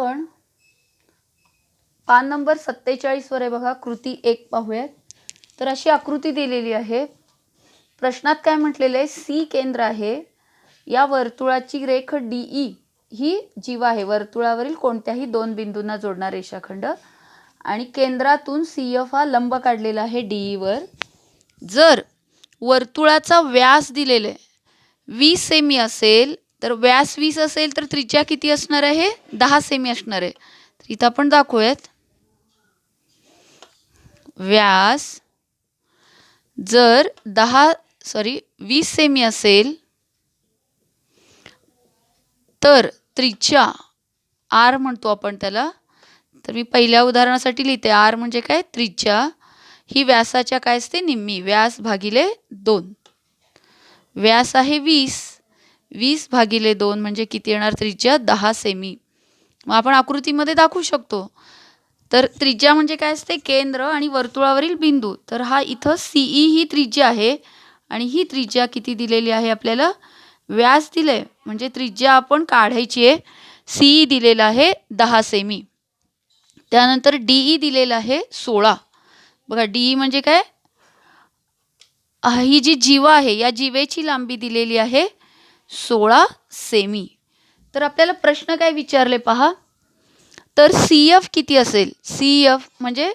आपण पान नंबर 47 वर आहे बघा, कृती 1 पाहूयात. तर अशी आकृती दिलेली आहे. प्रश्नात काय म्हटलेलं आहे, सी केंद्र आहे. या वर्तुळाची रेख डीई ही जीवा आहे. वर्तुळावरील कोणत्याही दोन बिंदूंना जोडणारा रेषाखंड आणि केंद्रातून सीएफ हा लंब काढलेला आहे डीई वर. जर वर्तुळाचा व्यास दिलेला आहे 20 सेमी असेल, तर व्यास 20 असेल तर त्रिज्या किती असणार आहे? 10 सेमी असणार आहे. तर इथं आपण दाखवूयात. व्यास जर 20 सेमी असेल तर त्रिज्या आर म्हणतो आपण त्याला. तर मी पहिल्या उदाहरणासाठी लिहिते, आर म्हणजे काय? त्रिज्या ही व्यासाच्या काय असते? निम्मी. व्यास भागिले 2. व्यास आहे 20 भागिले 2 म्हणजे किती येणार? त्रिज्या 10 सेमी. मग आपण आकृतीमध्ये दाखवू शकतो. तर त्रिज्या म्हणजे काय असते? केंद्र आणि वर्तुळावरील बिंदू. तर हा इथं सीई ही त्रिज्या आहे आणि ही त्रिज्या किती दिलेली आहे आपल्याला? व्यास दिले म्हणजे त्रिज्या आपण काढायची आहे. सीई दिलेला आहे 10 सेमी. त्यानंतर डीई दिलेला आहे 16. बघा डीई म्हणजे काय? ही जी जीवा आहे या जीवेची लांबी दिलेली आहे 16 सेमी. तर आपल्याला प्रश्न काय विचारले पहा. तर सीएफ किती असेल? सीएफ म्हणजे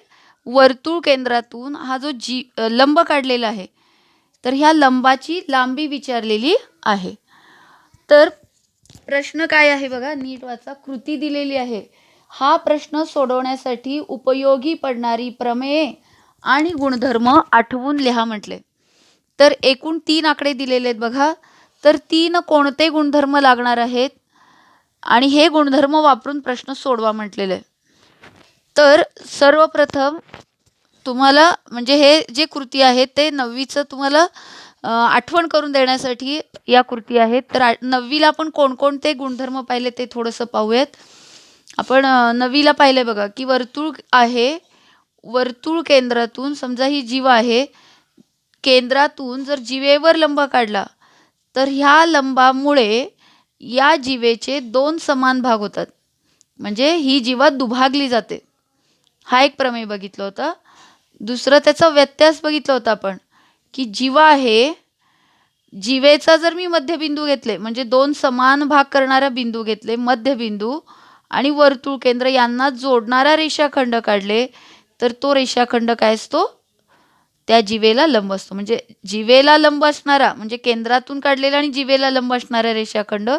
वर्तुळ केंद्रातून हा जो लंब काढलेला आहे, तर ह्या लंबाची लांबी विचारलेली आहे. तर प्रश्न काय आहे बघा, नीट वाचा. कृती दिलेली आहे. हा प्रश्न सोडवण्यासाठी उपयोगी पडणारी प्रमेय आणि गुणधर्म आठवून लिहा म्हटले. तर एकूण 3 आकडे दिलेले आहेत बघा. तर 3 कोणते गुणधर्म लागणार आहेत आणि हे गुणधर्म वापरून प्रश्न सोडवा म्हटलेले आहे. तर सर्वप्रथम तुम्हाला म्हणजे हे जे कृती आहेत ते 9वीचं तुम्हाला आठवण करून देण्यासाठी या कृती आहेत. तर 9वीला आपण कोणकोणते गुणधर्म पाहिले ते थोडंसं पाहूयात. आपण 9वीला पाहिले बघा की वर्तुळ आहे. वर्तुळ केंद्रातून समजा ही जीवा आहे. केंद्रातून जर जीवेवर लंब काढला तर ह्या लंबामुळे या जीवेचे 2 समान भाग होतात. म्हणजे ही जीवा दुभागली जाते. हा एक प्रमेय बघितला होता. दुसरं त्याचा व्यत्यास बघितला होता आपण की जीवा आहे. जीवेचा जर मी मध्यबिंदू घेतले म्हणजे 2 समान भाग करणारा बिंदू घेतले, मध्यबिंदू आणि वर्तुळ केंद्र यांना जोडणारा रेषाखंड काढले, तर तो रेषाखंड काय असतो? त्या जीवेला लंब असतो. म्हणजे जीवेला लंब असणारा म्हणजे केंद्रातून काढलेला आणि जीवेला लंब असणारा रेषाखंड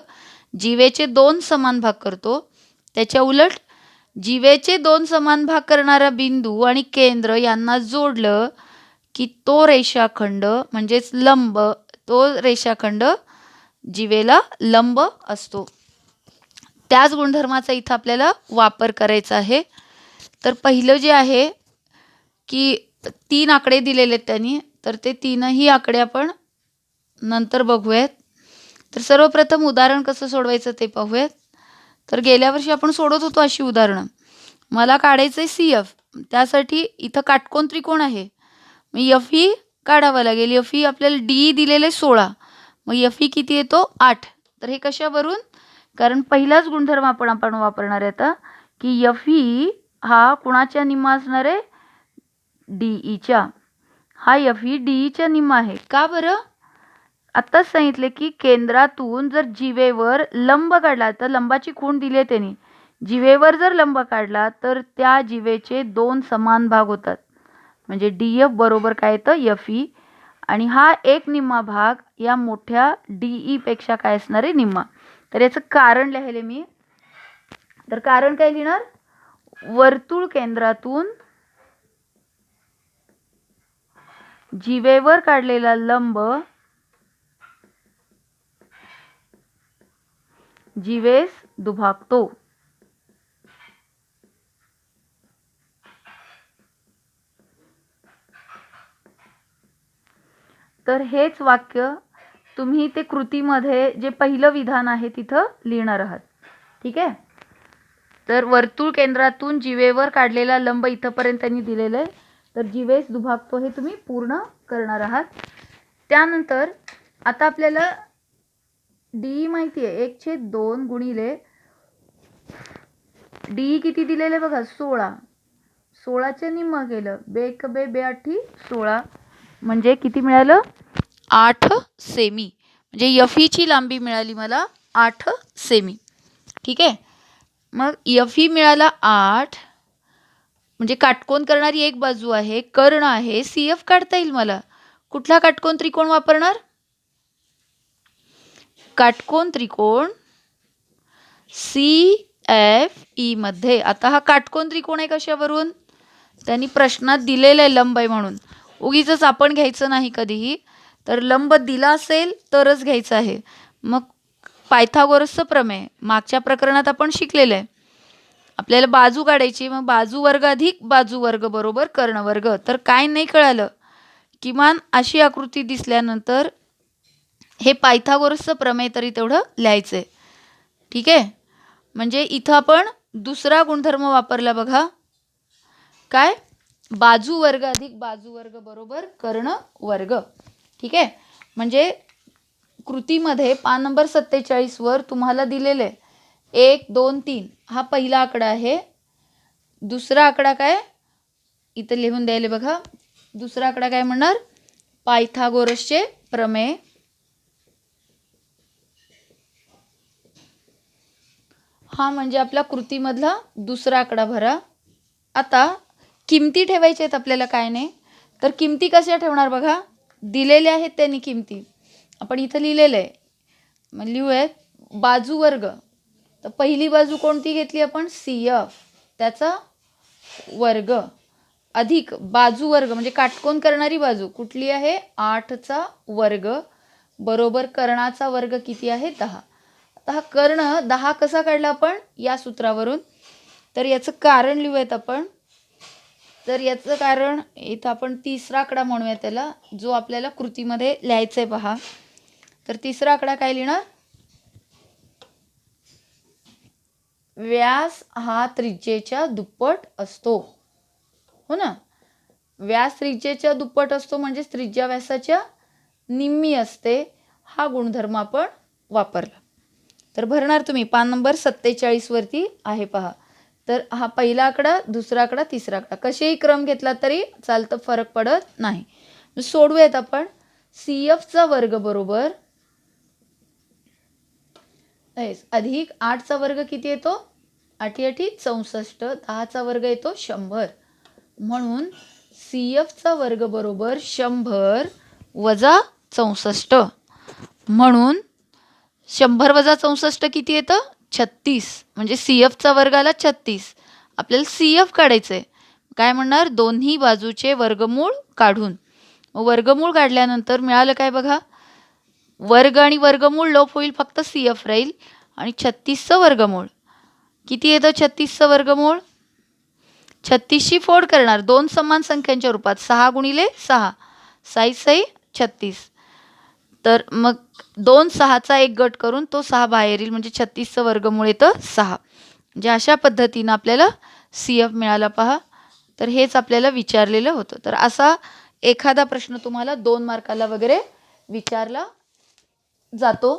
जीवेचे 2 समान भाग करतो. त्याच्या उलट जीवेचे 2 समान भाग करणारा बिंदू आणि केंद्र यांना जोडलं की तो रेषाखंड म्हणजेच लंब, तो रेषाखंड जीवेला लंब असतो. त्याच गुणधर्माचा इथं आपल्याला वापर करायचा आहे. तर पहिलं जे आहे की 3 आकडे दिलेले आहेत त्यांनी, तर ते 3ही आकडे आपण नंतर बघूयात. तर सर्वप्रथम उदाहरण कसं सोडवायचं ते पाहूयात. तर गेल्या वर्षी आपण सोडवत होतो अशी उदाहरणं. मला काढायचं आहे सीएफ. त्यासाठी इथं काटकोन त्रिकोण आहे. मग एफ ही काढावा लागेल. एफ ही आपल्याला डी दिलेले 16. मग एफ ही किती येतो? 8. तर हे कशावरून? कारण पहिलाच गुणधर्म आपण वापरणार आहे आता की एफ ही हा कुणाच्या निम्मा असणार आहे? डीईच्या. हा एफ ही डीईच्या निम्मा आहे. का बरं? आत्ताच सांगितले की केंद्रातून जर जीवेवर लंब काढला तर लंबाची खूण दिली आहे त्यांनी. जीवेवर जर लंब काढला तर त्या जीवेचे 2 समान भाग होतात. म्हणजे डीएफ बरोबर काय येतं? F E. आणि हा एक निम्मा भाग या मोठ्या डीई पेक्षा काय असणार आहे? निम्मा. तर याचं कारण लिहिले मी. तर कारण काय लिहिणार? वर्तुळ केंद्रातून जीवेवर काढलेला लंब जीवेस दुभागतो. तर हेच वाक्य तुम्ही ते कृतीमध्ये जे पहिलं विधान आहे तिथं लिहिणार आहात. ठीक आहे. तर वर्तुळ केंद्रातून जीवेवर काढलेला लंब इथंपर्यंत त्यांनी दिलेलं आहे. तर जीवेस दुभागतो हे तुम्ही पूर्ण करणार आहात. त्यानंतर आता आपल्याला डी माहिती आहे 1/2 गुणिले डी किती दिलेले बघा 16. 16चे निम्म केलं, बेक बे बे आठी 16, म्हणजे किती मिळालं 8 सेमी. म्हणजे यफीची लांबी मिळाली मला 8 सेमी. ठीक आहे. मग यफी मिळाला 8, म्हणजे काटकोन करणारी एक बाजू आहे, कर्ण आहे, सी एफ काढता येईल मला. कुठला काटकोन त्रिकोण वापरणार? काटकोन त्रिकोण सी एफ ई मध्ये. आता हा काटकोन त्रिकोण आहे कशावरून? त्यांनी प्रश्नात दिलेलं आहे लंब आहे म्हणून. उगीच आपण घ्यायचं नाही कधीही. तर लंब दिला असेल तरच घ्यायचं आहे. मग पायथागोरसचं प्रमेय मागच्या प्रकरणात आपण शिकलेलं आहे. आपल्याला बाजू काढायची, मग बाजू वर्ग अधिक बाजू वर्ग बरोबर कर्ण वर्ग. तर काय नाही कळालं, किमान अशी आकृती दिसल्यानंतर हे पायथागोरसचं प्रमेय तरी तेवढं लिहायचं आहे. ठीक आहे. म्हणजे इथं आपण दुसरा गुणधर्म वापरला बघा, काय? बाजू वर्ग अधिक बाजू वर्ग बरोबर कर्ण वर्ग. ठीक आहे. म्हणजे कृतीमध्ये पान नंबर 47 वर तुम्हाला दिलेले आहे 1 2 3 हा पहिला आकडा आहे. दुसरा आकडा काय इथं लिहून द्यायले बघा. दुसरा आकडा काय म्हणणार? पायथागोरसचे प्रमेय. हा म्हणजे आपल्या कृतीमधला दुसरा आकडा भरा. आता किमती ठेवायच्या आहेत आपल्याला, काय नाही. तर किमती कशा ठेवणार बघा, दिलेल्या आहेत त्यांनी किमती. आपण इथं लिहिलेलं आहे, मग लिहूयात बाजू वर्ग. तर पहिली बाजू कोणती घेतली आपण? सी एफ, त्याचा वर्ग अधिक बाजू वर्ग म्हणजे काटकोन करणारी बाजू कुठली आहे? 8चा वर्ग बरोबर कर्णाचा वर्ग किती आहे? 10. आता हा कर्ण 10 कसा काढला आपण? या सूत्रावरून. तर याचं कारण लिहूयात आपण. तर याचं कारण इथं आपण तिसरा आकडा म्हणूया त्याला, जो आपल्याला कृतीमध्ये लिहायचा आहे पहा. तर तिसरा आकडा काय लिहिणार? व्यास हा त्रिज्येच्या दुप्पट असतो. हो ना. व्यास त्रिज्येच्या दुप्पट असतो म्हणजे त्रिज्या व्यासाच्या निम्मी असते. हा गुणधर्म आपण वापरला. तर भरणार तुम्ही पान नंबर 47 वरती आहे पहा. तर हा पहिला आकडा, दुसरा आकडा, तिसरा आकडा कसेही क्रम घेतला तरी चालतं, फरक पडत नाही. सोडवूयात आपण. सी एफचा वर्ग बरोबर अधिक 8चा वर्ग किती येतो? 8 8 64, 10चा वर्ग येतो 100. म्हणून सी एफचा वर्ग बरोबर 100 वजा 64. म्हणून 100 वजा 64 किती येतं? 36. म्हणजे सी एफचा वर्ग आला 36. आपल्याला सी एफ काढायचं आहे. काय म्हणणार? दोन्ही बाजूचे वर्गमूळ काढून. वर्गमूळ काढल्यानंतर मिळालं काय बघा, वर्ग आणि वर्गमूळ लोप होईल, फक्त सी एफ राहील. आणि 36चं वर्गमूळ किती येतं? 36चं वर्गमूळ 36ची फोड करणार दोन समान संख्यांच्या रूपात, 6 गुणिले 6, 6 6 36. तर मग 2 6चा एक गट करून तो 6 बाहेर येईल, म्हणजे 36चं वर्गमूळ येतं 6. म्हणजे अशा पद्धतीनं आपल्याला सी एफ मिळाला पहा. तर हेच आपल्याला विचारलेलं होतं. तर असा एखादा प्रश्न तुम्हाला 2 मार्काला वगैरे विचारला जातो.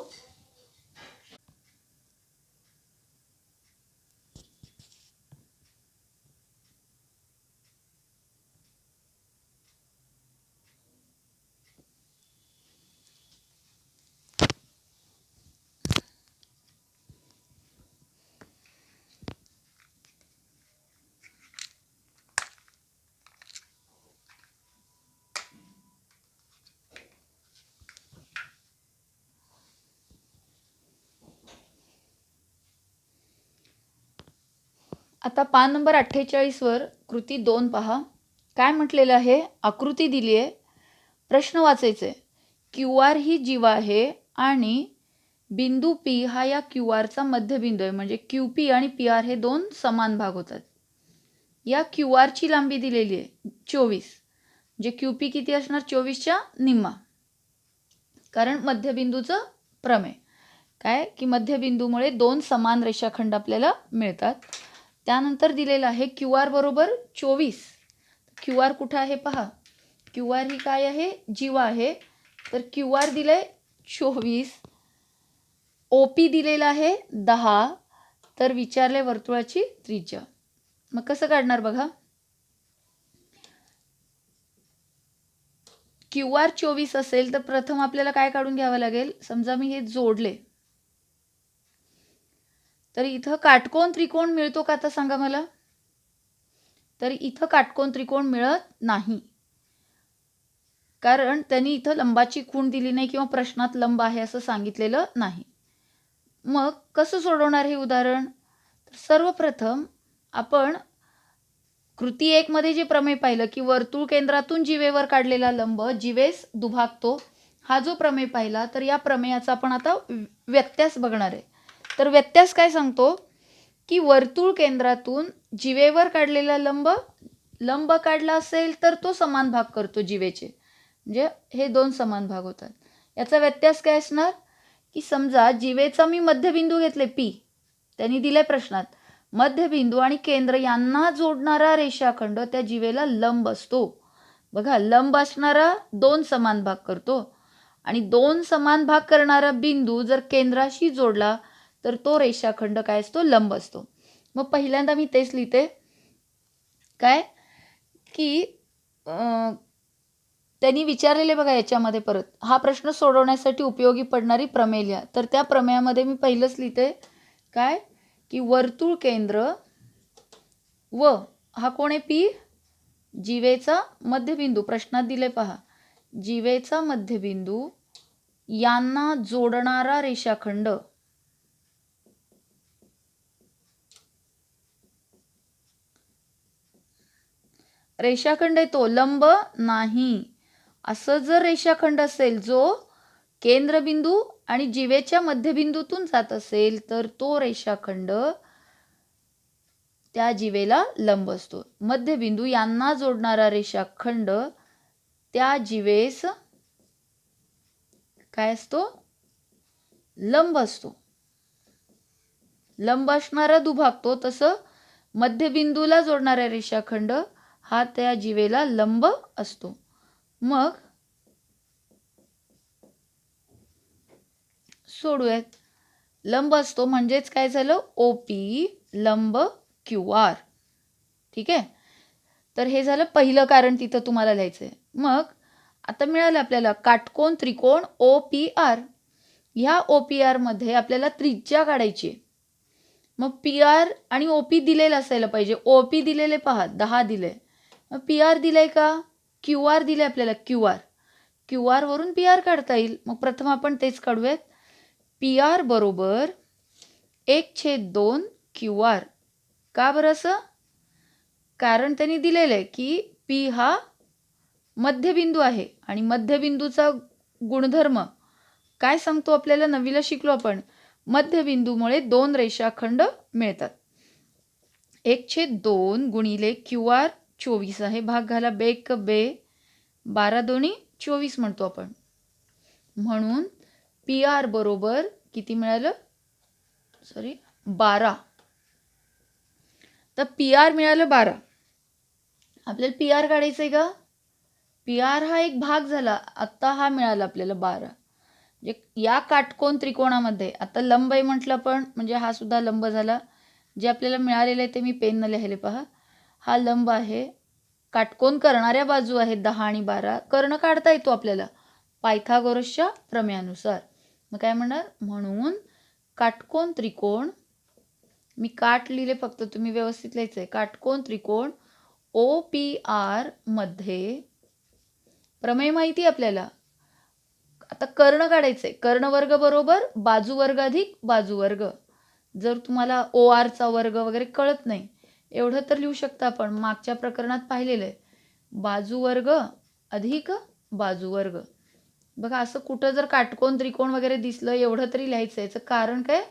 आता पान नंबर 48 वर कृती 2 पहा. काय म्हटलेलं आहे? आकृती दिली आहे, प्रश्न वाचायचे. क्यू आर ही जीवा आहे आणि बिंदू पी हा या क्यू आरचा मध्यबिंदू आहे. म्हणजे क्यू पी आणि पी आर हे दोन समान भाग होतात. या क्यू आरची लांबी दिलेली आहे 24. म्हणजे क्यू पी किती असणार? 24च्या निम्मा. कारण मध्यबिंदूचं प्रमेय काय की मध्यबिंदूमुळे दोन समान रेषाखंड आपल्याला मिळतात. त्यानंतर दिलेलं आहे क्यू आर बरोबर 24. क्यू आर कुठं आहे पहा. क्यू आर ही काय आहे? जीवा आहे. तर क्यू आर दिलंय 24. ओ पी दिलेला आहे 10. तर विचारले वर्तुळाची त्रिज्या. मग कसं काढणार बघा. QR 24 असेल तर प्रथम आपल्याला काय काढून घ्यावं लागेल. समजा मी हे जोडले तर इथं काटकोन त्रिकोण मिळतो का आता सांगा मला. तर इथं काटकोन त्रिकोण मिळत नाही, कारण त्यांनी इथं लंबाची खूण दिली नाही किंवा प्रश्नात लंब आहे असं सांगितलेलं नाही. मग कसं सोडवणार हे उदाहरण. सर्वप्रथम आपण कृती 1 मध्ये जे प्रमेय पाहिलं की वर्तुळ केंद्रातून जीवेवर काढलेला लंब जीवेस दुभागतो, हा जो प्रमेय पाहिला, तर या प्रमेयाचा आपण आता व्यत्यास बघणार आहे. तर व्यत्यास काय सांगतो की वर्तुळ केंद्रातून जीवेवर काढलेला लंब काढला असेल तर तो समान भाग करतो जीवेचे, म्हणजे हे दोन समान भाग होतात. याचा व्यत्यास काय असणार की समजा जीवेचा मी मध्यबिंदू घेतले पी, त्यांनी दिले प्रश्नात, मध्यबिंदू आणि केंद्र यांना जोडणारा रेषाखंड त्या जीवेला लंब असतो. बघा, लंब असणारा दोन समान भाग करतो आणि दोन समान भाग करणारा बिंदू जर केंद्राशी जोडला तर तो रेषाखंड काय असतो, लंब असतो. मग पहिल्यांदा मी तेच लिहिते काय की त्यांनी विचारलेले बघा याच्यामध्ये परत हा प्रश्न सोडवण्यासाठी उपयोगी पडणारी प्रमेय लिहा. तर त्या प्रमेयामध्ये मी पहिलंच लिहिते काय की वर्तुळ केंद्र व हा कोण आहे पी, जीवेचा मध्यबिंदू, प्रश्नात दिले पहा, जीवेचा मध्यबिंदू यांना जोडणारा रेषाखंड रेषाखंड आहे तो लंब नाही. असं जर रेषाखंड असेल जो केंद्रबिंदू आणि जीवेच्या मध्यबिंदूतून जात असेल तर तो रेषाखंड त्या जीवेला लंब असतो. मध्यबिंदू यांना जोडणारा रेषाखंड त्या जीवेस काय असतो, लंब असतो. लंब असणारा दुभागतो, तसं मध्यबिंदूला जोडणारा रेषाखंड हा त्या जीवेला लंब असतो. मग सोडूयात. लंब असतो म्हणजेच काय झालं, OP लंब QR. ठीक आहे. तर हे झालं पहिलं कारण, तिथं तुम्हाला लिहायचं आहे. मग आता मिळालं आपल्याला काटकोन त्रिकोण OPR. ह्या OPR मध्ये आपल्याला त्रिज्या काढायची. मग PR आणि OP दिलेलं असायला पाहिजे. OP दिलेले पहा 10 दिले, मग PR दिलंय का, QR दिले आपल्याला, QR वरून PR काढता येईल. मग प्रथम आपण तेच काढूयात. PR बरोबर 1/2 QR. का बरं असं, कारण त्यांनी दिलेलं आहे की P हा मध्यबिंदू आहे आणि मध्यबिंदूचा गुणधर्म काय सांगतो आपल्याला, नववीला शिकलो आपण, मध्यबिंदूमुळे दोन रेषाखंड मिळतात. 1/2 गुणिले QR 24 आहे, भाग घाला, बेक बे 12 दोन्ही 24 म्हणतो आपण. म्हणून PR बरोबर किती मिळालं, 12. तर PR मिळालं 12. आपल्याला PR काढायचं आहे का. PR हा एक भाग झाला, आत्ता हा मिळाला आपल्याला 12. म्हणजे या काटकोन त्रिकोणामध्ये आता लंब आहे म्हटलं पण, म्हणजे हा सुद्धा लंब झाला. जे आपल्याला मिळालेलं आहे ते मी पेनने लिहिले पहा. हा लंब आहे, काटकोन करणाऱ्या बाजू आहेत 10 आणि 12. कर्ण काढता येतो आपल्याला पायथागोरसच्या प्रमेयानुसार. मग काय म्हणणार, म्हणून काटकोन त्रिकोण, मी काट लिहिले फक्त, तुम्ही व्यवस्थित लिहायचं आहे. काटकोन त्रिकोण OPR मध्ये प्रमेय माहिती आपल्याला. आता कर्ण काढायचंय. कर्णवर्ग बरोबर बाजूवर्ग अधिक बाजूवर्ग. जर तुम्हाला OR चा वर्ग वगैरे कळत नाही, एवढं तर लिहू शकता आपण, मागच्या प्रकरणात पाहिलेलं आहे. बाजूवर्ग अधिक बाजूवर्ग. बघा, असं कुठं जर काटकोन त्रिकोण वगैरे दिसलं, एवढं तरी लिहायचं. याचं कारण काय,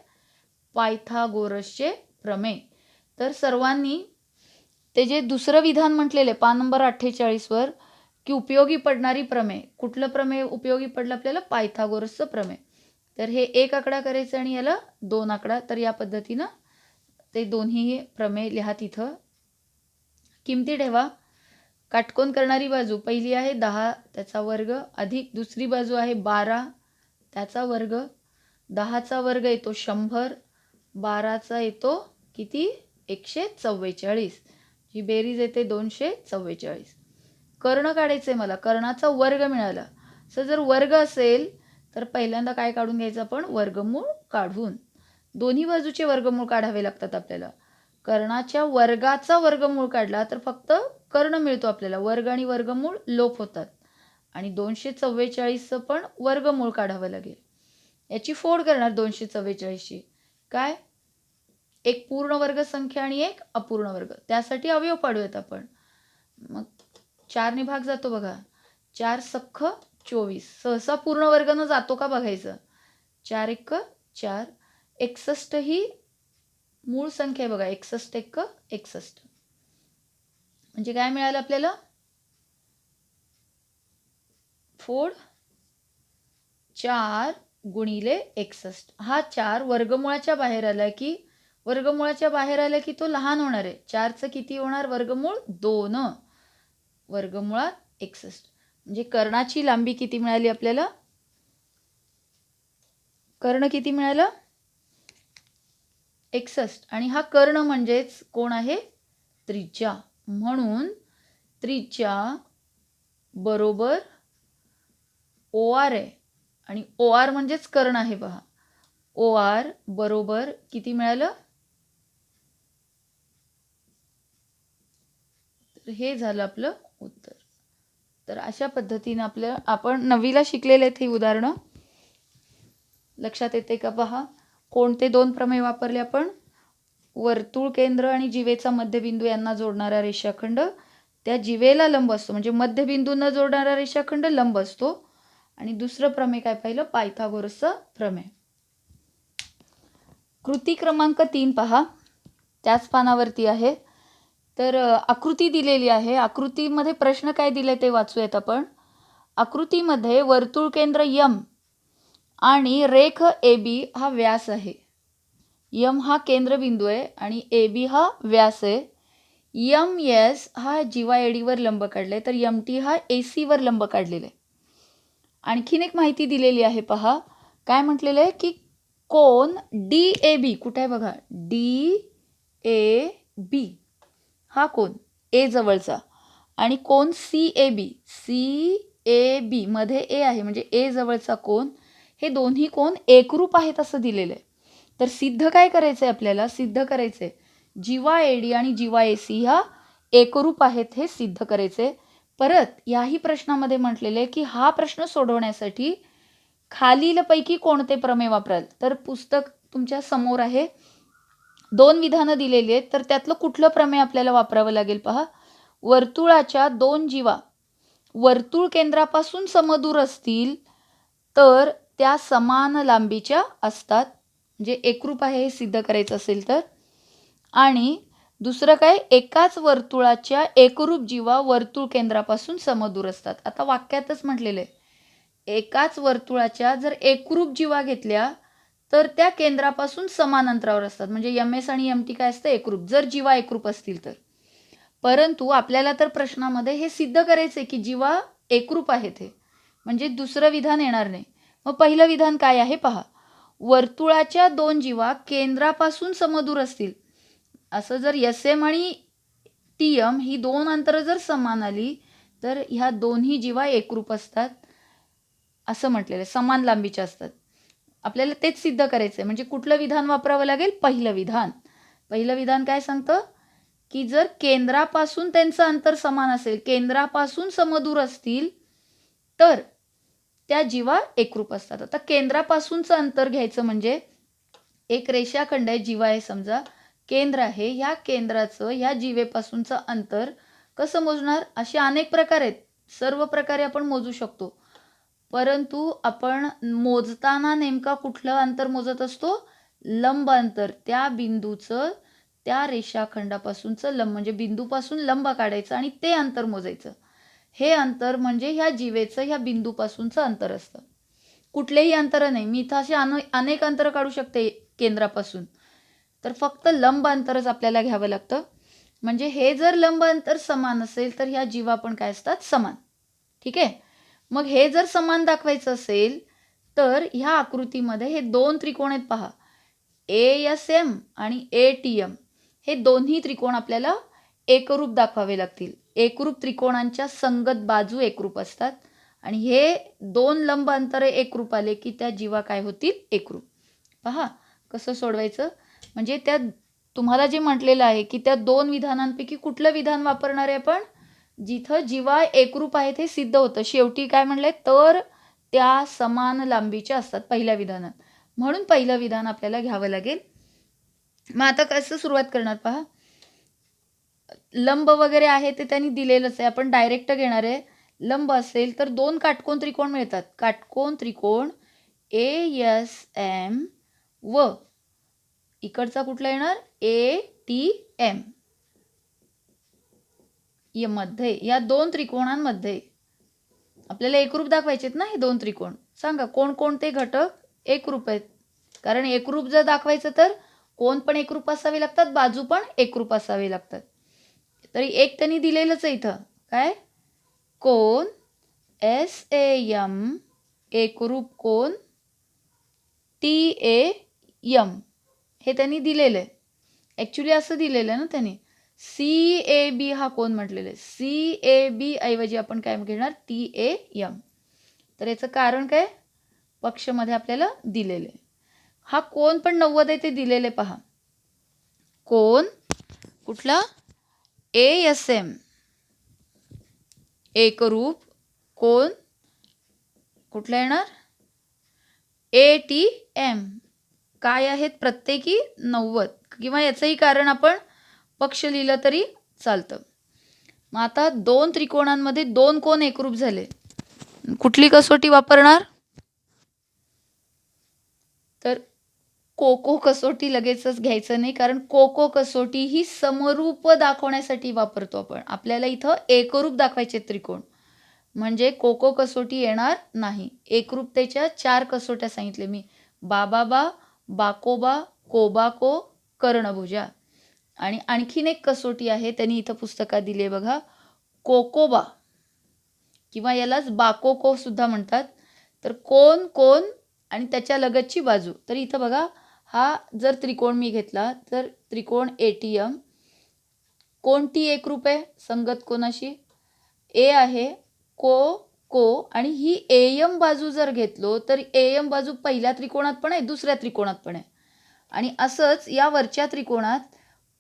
पायथागोरसचे प्रमेय. तर सर्वांनी ते जे दुसरं विधान म्हटलेलं आहे पान नंबर 48 वर की उपयोगी पडणारी प्रमेय, कुठलं प्रमेय उपयोगी पडलं आपल्याला, पायथागोरसचं प्रमेय. तर हे 1 आकडा करायचं आणि याला 2 आकडा. तर या पद्धतीनं ते दोन्ही प्रमेय लिहा. तिथं किमती ठेवा. काटकोन करणारी बाजू पहिली आहे 10 त्याचा वर्ग, अधिक दुसरी बाजू आहे 12 त्याचा वर्ग, 10चा वर्ग येतो 100, 12चा येतो किती 144, ही बेरीज येते 244. कर्ण काढायचे मला, कर्णाचा वर्ग मिळाला. असं जर वर्ग असेल तर पहिल्यांदा काय काढून घ्यायचं आपण, वर्गमूळ काढून. दोन्ही बाजूचे वर्गमूळ काढावे लागतात आपल्याला. कर्णाच्या वर्गाचा वर्गमूळ काढला तर फक्त कर्ण मिळतो आपल्याला, वर्ग आणि वर्गमूळ लोप होतात. आणि 244चं पण वर्गमूळ काढावं लागेल. याची फोड करणार 244ची. काय, एक पूर्ण वर्ग संख्या आणि एक अपूर्ण वर्ग, त्यासाठी अवयव पाडूयात आपण. मग 4ने भाग जातो बघा, 4 सख्ख 24. सहसा पूर्ण वर्गानं जातो का बघायचं. 4 एक्क 4, 61 ही मूळ संख्या आहे बघा, 61 एक्क 61. म्हणजे काय मिळालं आपल्याला, फोड 4 गुणिले 61. हा 4 वर्गमुळाच्या बाहेर आला की, वर्गमुळाच्या बाहेर आला की तो लहान होणार आहे. 4चं किती होणार वर्गमूळ, 2 वर्गमुळात 61. म्हणजे कर्णाची लांबी किती मिळाली आपल्याला, कर्ण किती मिळालं 61. आणि हा कर्ण म्हणजेच कोण आहे, त्रिज्या. म्हणून त्रिज्या बरोबर OR आहे, आणि OR म्हणजेच कर्ण आहे पहा. OR बरोबर किती मिळालं, तर हे झालं आपलं उत्तर. तर अशा पद्धतीने आपण 9वीला शिकलेले आहेत ही उदाहरणं. लक्षात येते का पहा, कोणते 2 प्रमेय वापरले आपण, वर्तुळ केंद्र आणि जीवेचा मध्यबिंदू यांना जोडणारा रेषाखंड त्या जीवेला लंब असतो, म्हणजे मध्यबिंदूंना जोडणारा रेषाखंड लंब असतो. आणि दुसरं प्रमेय काय पाहिलं, पायथागोरसचं प्रमेय. कृती क्रमांक 3 पहा, त्याच पानावरती आहे. तर आकृती दिलेली आहे, आकृतीमध्ये प्रश्न काय दिले ते वाचूयात आपण. आकृतीमध्ये वर्तुळ केंद्र यम आणि रेख AB हा व्यास आहे. यम हा केंद्रबिंदू आहे आणि AB हा व्यास आहे. MS हा जीवा एडीवर लंब काढलाय, तर MT हा AC वर लंब काढलेला आहे. आणखीन एक माहिती दिलेली आहे पहा, काय म्हटलेलं आहे की कोन DAB कुठे आहे बघा, DAB हा कोन A जवळचा, आणि कोन CAB मध्ये A आहे, म्हणजे A जवळचा कोन, हे दोन्ही कोन एकरूप आहेत असं दिलेलं आहे. तर सिद्ध काय करायचं आहे आपल्याला, सिद्ध करायचं आहे जीवा AD आणि जीवा AC ह्या एकरूप आहेत हे सिद्ध करायचे. परत याही प्रश्नामध्ये म्हटलेले की हा प्रश्न सोडवण्यासाठी खालीलपैकी कोणते प्रमेय वापराल. तर पुस्तक तुमच्या समोर आहे, 2 विधानं दिलेली आहेत, तर त्यातलं कुठलं प्रमेय आपल्याला वापरावं लागेल पहा. वर्तुळाच्या 2 जीवा वर्तुळ केंद्रापासून समदूर असतील तर त्या समान लांबीच्या असतात, म्हणजे एकरूप आहे हे सिद्ध करायचं असेल तर. आणि दुसरं काय, एकाच वर्तुळाच्या एकरूप जीवा वर्तुळ केंद्रापासून समदूर असतात. आता वाक्यातच म्हटलेलं आहे, एकाच वर्तुळाच्या जर एकरूप जीवा घेतल्या तर त्या केंद्रापासून समान अंतरावर असतात, म्हणजे MS आणि MT काय असतं, एकरूप, जर जीवा एकरूप असतील तर. परंतु आपल्याला तर प्रश्नामध्ये हे सिद्ध करायचे की जीवा एकरूप आहेत हे, म्हणजे दुसरं विधान येणार नाही. मग पहिलं विधान काय आहे पहा, वर्तुळाच्या 2 जीवा केंद्रापासून समदूर असतील. असं जर SM आणि TM ही 2 अंतर जर समान आली तर ह्या दोन्ही जीवा एकरूप असतात असं म्हटलेलं आहे, समान लांबीच्या असतात. आपल्याला तेच सिद्ध करायचं आहे, म्हणजे कुठलं विधान वापरावं लागेल, पहिलं विधान. पहिलं विधान काय सांगतं की जर केंद्रापासून त्यांचं अंतर समान असेल, केंद्रापासून समदूर असतील तर त्या जीवा एकरूप असतात. आता केंद्रापासूनचं अंतर घ्यायचं म्हणजे एक रेषाखंड आहे, जीवा आहे समजा, केंद्र आहे, ह्या केंद्राचं ह्या जीवेपासूनचं अंतर कसं मोजणार, असे अनेक प्रकार आहेत, सर्व प्रकारे आपण मोजू शकतो. परंतु आपण मोजताना नेमका कुठलं अंतर मोजत असतो, लंब अंतर, त्या बिंदूचं त्या रेषाखंडापासूनचं लंब, म्हणजे बिंदूपासून लंब काढायचं आणि ते अंतर मोजायचं. हे अंतर म्हणजे ह्या जीवेचं ह्या बिंदूपासूनचं अंतर असतं. कुठलेही अंतर नाही, मी इथं असे अनेक अंतर काढू शकते केंद्रापासून, तर फक्त लंब अंतरच आपल्याला घ्यावं लागतं. म्हणजे हे जर लंब अंतर समान असेल तर ह्या जीवा पण काय असतात, समान. ठीक आहे. मग हे जर समान दाखवायचं असेल तर ह्या आकृतीमध्ये हे 2 त्रिकोण आहेत पहा, ASM आणि ATM हे दोन्ही त्रिकोण आपल्याला एकरूप दाखवावे लागतील. एकरूप त्रिकोणांच्या संगत बाजू एकरूप असतात आणि हे दोन लंब अंतरे एकरूप आले की त्या जीवा काय होतील? एकरूप. पहा कसं सोडवायचं. म्हणजे त्या तुम्हाला जे म्हटलेलं आहे की त्या दोन विधानांपैकी कुठलं विधान वापरणार आहे आपण? जिथं जीवा एकरूप आहेत हे सिद्ध होतं. शेवटी काय म्हणलंय? तर त्या समान लांबीच्या असतात पहिल्या विधानात. म्हणून पहिलं विधान आपल्याला घ्यावं लागेल. मग आता कसं सुरुवात करणार पहा. लंब वगैरे आहे ते त्यांनी दिलेलंच आहे. आपण डायरेक्ट घेणार आहे. लंब असेल तर दोन काटकोन त्रिकोण मिळतात. काटकोन त्रिकोण ASM व इकडचा कुठला येणार? ATM या मध्ये या दोन त्रिकोणांमध्ये आपल्याला एकरूप दाखवायचे आहेत ना हे दोन त्रिकोण. सांगा कोणकोणते घटक एकरूप आहेत? कारण एकरूप जर दाखवायचं तर कोण पण एकरूप असावे लागतात, बाजू पण एकरूप असावे लागतात. तरी एक त्यांनी दिलेलंच आहे इथं. काय? कोन SAM एकरूप कोन TAM हे त्यांनी दिलेलं आहे. ॲक्च्युली असं दिलेलं आहे ना त्यांनी. CAB हा कोण म्हटलेला आहे. CAB ऐवजी आपण काय घेणार? TAM. तर याचं कारण काय? पक्षमध्ये आपल्याला दिलेलं आहे. हा कोण पण 90 आहे ते दिलेले पहा. कोण कुठला? ASM एकरूप कोण कुठला येणार? ATM काय आहेत? प्रत्येकी 90 किंवा याचंही कारण आपण पक्ष लिहिलं तरी चालतं. मग आता दोन त्रिकोणांमध्ये दोन कोण एकरूप झाले. कुठली कसोटी वापरणार? तर कोको कसोटी लगेचच घ्यायचं नाही, कारण कोको कसोटी ही समरूप दाखवण्यासाठी वापरतो आपण. आपल्याला इथं एकरूप दाखवायचे त्रिकोण, म्हणजे कोको कसोटी येणार नाही. एकरूपतेच्या 4 कसोट्या सांगितले मी. बाबाबा, बाकोबा, कोबाको, कर्णभुजा. आणि आणखीन एक कसोटी आहे त्यांनी इथं पुस्तकात दिली आहे बघा. कोकोबा किंवा यालाच बाकोको सुद्धा म्हणतात. तर कोण कोण आणि त्याच्या लगतची बाजू. तर इथं बघा हा जर त्रिकोण मी घेतला तर त्रिकोण ATM कोणती एकरूप आहे संगत कोणाशी? A आहे को आणि ही AM बाजू जर घेतलो तर AM बाजू पहिल्या त्रिकोणात पण आहे, दुसऱ्या त्रिकोणात पण आहे. आणि असंच या वरच्या त्रिकोणात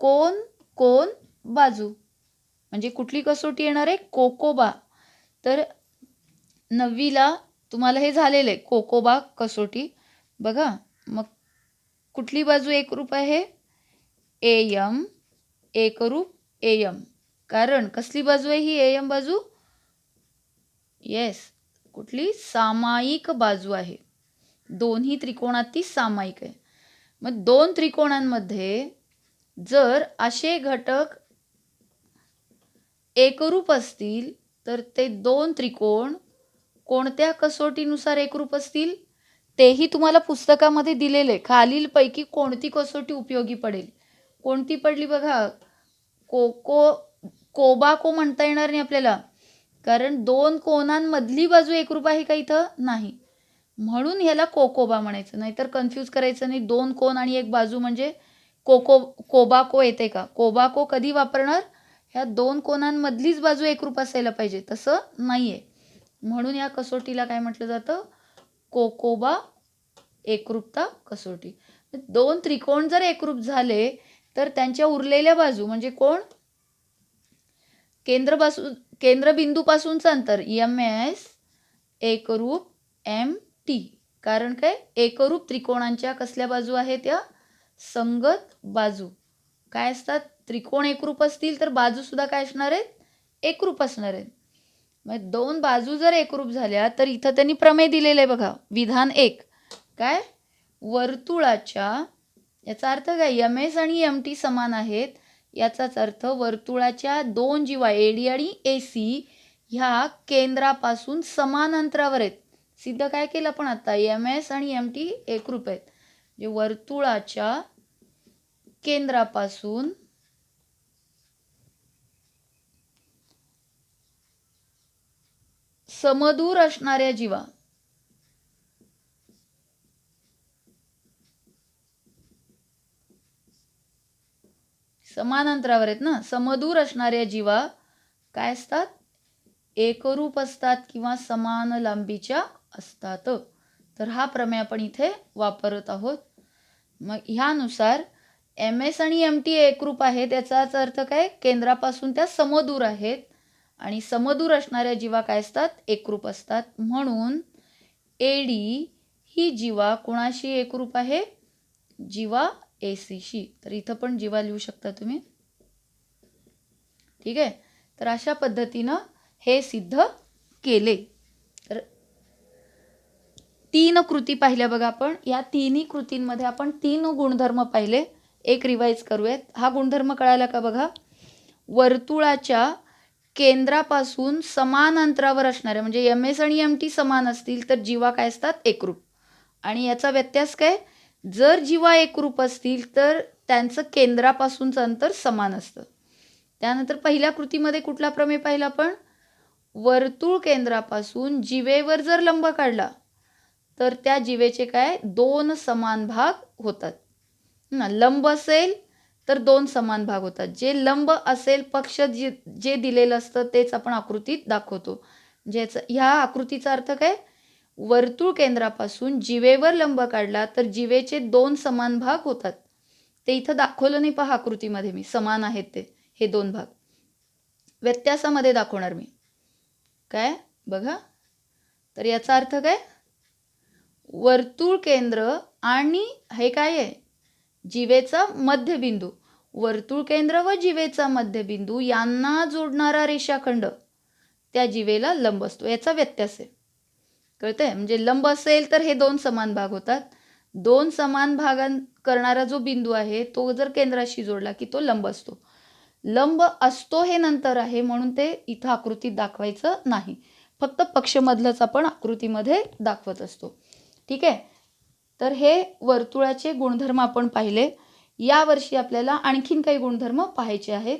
कोण कोण बाजू म्हणजे कुठली कसोटी येणार आहे? कोकोबा. तर 9वीला तुम्हाला हे झालेलं आहे कोकोबा कसोटी बघा. मग कुठली बाजू एकरूप आहे? AM एकरूप AM. कारण कसली बाजू आहे ही AM बाजू? येस, कुठली? सामायिक बाजू आहे. दोन्ही त्रिकोणात ती सामायिक आहे. मग दोन त्रिकोणांमध्ये जर असे घटक एकरूप असतील तर ते दोन त्रिकोण कोणत्या कसोटीनुसार एकरूप असतील तेही तुम्हाला पुस्तकामध्ये दिलेले. खालीलपैकी कोणती कसोटी उपयोगी पडेल? कोणती पडली बघा. कोबाको म्हणता येणार नाही आपल्याला, कारण दोन कोणांमधली बाजू एकरूप आहे का इथं? नाही. म्हणून ह्याला कोकोबा म्हणायचं. नाहीतर कन्फ्यूज करायचं नाही. दोन कोण आणि एक बाजू म्हणजे कोबाको येते का? कोबाको कधी वापरणार? ह्या दोन कोणांमधलीच बाजू एकरूप असायला पाहिजे, तसं नाही आहे. म्हणून या कसोटीला काय म्हटलं जातं? कोकोबा एकरूपता कसोटी. दोन त्रिकोण जर एकरूप झाले तर त्यांच्या उरलेल्या बाजू म्हणजे कोण? केंद्रबिंदूपासूनचं अंतर MS एकरूप MT. कारण काय? एकरूप त्रिकोणांच्या कसल्या बाजू आहेत? त्या संगत बाजू. काय असतात? त्रिकोण एकरूप असतील तर बाजू सुद्धा काय असणार आहेत? एकरूप असणार आहेत. मग दोन बाजू जर एकरूप झाल्या तर इथं त्यांनी प्रमेय दिलेलं आहे बघा. विधान 1 काय? वर्तुळाच्या, याचा अर्थ काय? MS आणि MT समान आहेत. याचाच अर्थ वर्तुळाच्या दोन जीवा AD आणि AC ह्या केंद्रापासून समान अंतरावर आहेत. सिद्ध काय केलं पण आता? MS आणि MT एकरूप आहेत. म्हणजे वर्तुळाच्या केंद्रापासून समदूर असणाऱ्या जीवा समान अंतरावर आहेत ना. समदूर असणाऱ्या जीवा काय असतात? एकरूप असतात किंवा समान लांबीच्या असतात. तर हा प्रमेय आपण इथे वापरत आहोत. मग ह्यानुसार एम एस आणि एम टी एकरूप आहेत, याचाच अर्थ काय? केंद्रापासून त्या समदूर आहेत आणि समदूर असणाऱ्या जीवा काय असतात? एकरूप असतात. म्हणून एडी ही जीवा कोणाशी एकरूप आहे? जीवा एसीशी. तर इथं पण जीवा लिहू शकता तुम्ही. ठीक आहे. तर अशा पद्धतीनं हे सिद्ध केले. तर 3 कृती पाहिल्या बघा आपण. या तिन्ही कृतींमध्ये आपण 3 गुणधर्म पाहिले. एक रिवाइज करूयात. हा गुणधर्म कळाला का बघा? वर्तुळाच्या केंद्रापासून समान अंतरावर असणाऱ्या म्हणजे एम एस आणि एम टी समान असतील तर जीवा काय असतात? एकरूप. आणि याचा व्यत्यास काय? जर जीवा एकरूप असतील तर त्यांचं केंद्रापासूनचं अंतर समान असतं. त्यानंतर पहिल्या कृतीमध्ये कुठला प्रमेय पाहिला आपण? वर्तुळ केंद्रापासून जीवेवर जर लंब काढला तर त्या जीवेचे काय? 2 समान भाग होतात. लंब असेल तर 2 समान भाग होतात. जे लंब असेल पक्ष जे दिलेलं असतं तेच आपण आकृतीत दाखवतो. ह्या आकृतीचा अर्थ काय? वर्तुळ केंद्रापासून जीवेवर लंब काढला तर जीवेचे 2 समान भाग होतात. ते इथं दाखवलं नाही पहा आकृतीमध्ये मी. समान आहेत ते हे 2 भाग. व्यत्यासामध्ये दाखवणार मी. काय? बघा. तर याचा अर्थ काय? वर्तुळ केंद्र आणि हे काय आहे? जीवेचा मध्यबिंदू. वर्तुळ केंद्र व जीवेचा मध्यबिंदू यांना जोडणारा रेषाखंड त्या जीवेला लंब असतो. याचा व्यत्यास आहे. कळतंय? म्हणजे लंब असेल तर हे 2 समान भाग होतात. 2 समान भागां करणारा जो बिंदू आहे तो जर केंद्राशी जोडला की तो लंब असतो. लंब असतो हे नंतर आहे म्हणून ते इथं आकृतीत दाखवायचं नाही. फक्त पक्षमधलंच आपण आकृतीमध्ये दाखवत असतो. ठीक आहे. तर हे वर्तुळाचे गुणधर्म आपण पाहिले. यावर्षी आपल्याला आणखीन काही गुणधर्म पाहायचे आहेत.